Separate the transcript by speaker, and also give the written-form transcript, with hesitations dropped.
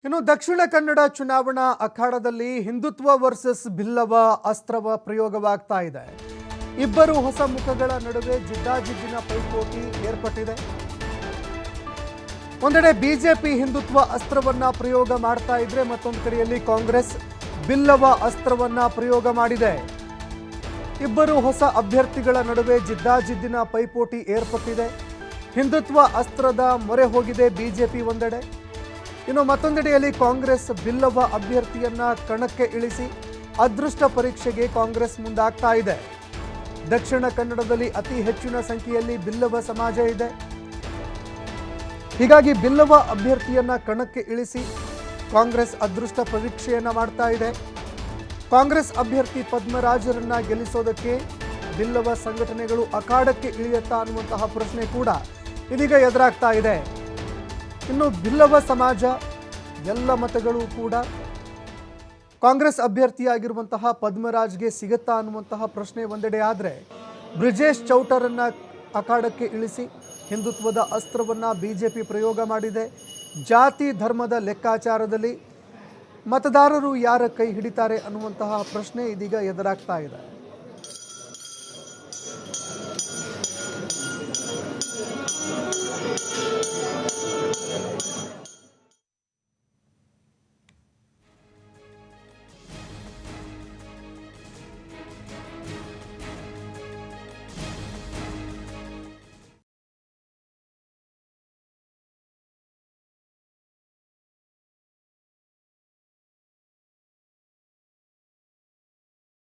Speaker 1: ಇನ್ನು ದಕ್ಷಿಣ ಕನ್ನಡ ಚುನಾವಣಾ ಅಖಾಡದಲ್ಲಿ ಹಿಂದುತ್ವ ವರ್ಸಸ್ ಬಿಲ್ಲವ ಅಸ್ತ್ರವ ಪ್ರಯೋಗವಾಗ್ತಾ ಇದೆ. ಇಬ್ಬರು ಹೊಸ ಮುಖಗಳ ನಡುವೆ ಜಿದ್ದಾಜಿದ್ದಿನ ಪೈಪೋಟಿ ಏರ್ಪಟ್ಟಿದೆ. ಒಂದೆಡೆ ಬಿಜೆಪಿ ಹಿಂದುತ್ವ ಅಸ್ತ್ರವನ್ನ ಪ್ರಯೋಗ ಮಾಡ್ತಾ ಇದ್ರೆ, ಮತ್ತೊಂದು ಕಡೆಯಲ್ಲಿ ಕಾಂಗ್ರೆಸ್ ಬಿಲ್ಲವ ಅಸ್ತ್ರವನ್ನ ಪ್ರಯೋಗ ಮಾಡಿದೆ. ಇಬ್ಬರು ಹೊಸ ಅಭ್ಯರ್ಥಿಗಳ ನಡುವೆ ಜಿದ್ದಾಜಿದ್ದಿನ ಪೈಪೋಟಿ ಏರ್ಪಟ್ಟಿದೆ. ಹಿಂದುತ್ವ ಅಸ್ತ್ರದ ಮೊರೆ ಹೋಗಿದೆ ಬಿಜೆಪಿ ಒಂದೆಡೆ, ಇನ್ನು ಮತ್ತೊಂದೆಡೆಯಲ್ಲಿ ಕಾಂಗ್ರೆಸ್ ಬಿಲ್ಲವ ಅಭ್ಯರ್ಥಿಯನ್ನ ಕಣಕ್ಕೆ ಇಳಿಸಿ ಅದೃಷ್ಟ ಪರೀಕ್ಷೆಗೆ ಕಾಂಗ್ರೆಸ್ ಮುಂದಾಗ್ತಾ ಇದೆ. ದಕ್ಷಿಣ ಕನ್ನಡದಲ್ಲಿ ಅತಿ ಹೆಚ್ಚಿನ ಸಂಖ್ಯೆಯಲ್ಲಿ ಬಿಲ್ಲವ ಸಮಾಜ ಇದೆ. ಹೀಗಾಗಿ ಬಿಲ್ಲವ ಅಭ್ಯರ್ಥಿಯನ್ನ ಕಣಕ್ಕೆ ಇಳಿಸಿ ಕಾಂಗ್ರೆಸ್ ಅದೃಷ್ಟ ಪರೀಕ್ಷೆಯನ್ನ ಮಾಡ್ತಾ ಇದೆ. ಕಾಂಗ್ರೆಸ್ ಅಭ್ಯರ್ಥಿ ಪದ್ಮರಾಜರನ್ನ ಗೆಲ್ಲಿಸೋದಕ್ಕೆ ಬಿಲ್ಲವ ಸಂಘಟನೆಗಳು ಅಖಾಡಕ್ಕೆ ಇಳಿಯುತ್ತಾ ಅನ್ನುವಂತಹ ಪ್ರಶ್ನೆ ಕೂಡ ಇದೀಗ ಎದುರಾಗ್ತಾ ಇದೆ. ಇನ್ನು ಬಿಲ್ಲವ ಸಮಾಜ ಎಲ್ಲ ಮತಗಳು ಕೂಡ ಕಾಂಗ್ರೆಸ್ ಅಭ್ಯರ್ಥಿಯಾಗಿರುವಂತಹ ಪದ್ಮರಾಜ್ಗೆ ಸಿಗುತ್ತಾ ಅನ್ನುವಂತಹ ಪ್ರಶ್ನೆ ಒಂದೆಡೆ ಆದರೆ, ಬ್ರಿಜೇಶ್ ಚೌಟರನ್ನ ಅಖಾಡಕ್ಕೆ ಇಳಿಸಿ ಹಿಂದುತ್ವದ ಅಸ್ತ್ರವನ್ನ ಬಿಜೆಪಿ ಪ್ರಯೋಗ ಮಾಡಿದೆ. ಜಾತಿ ಧರ್ಮದ ಲೆಕ್ಕಾಚಾರದಲ್ಲಿ ಮತದಾರರು ಯಾರ ಕೈ ಹಿಡಿತಾರೆ ಅನ್ನುವಂತಹ ಪ್ರಶ್ನೆ ಇದೀಗ ಎದುರಾಗ್ತಾ ಇದೆ.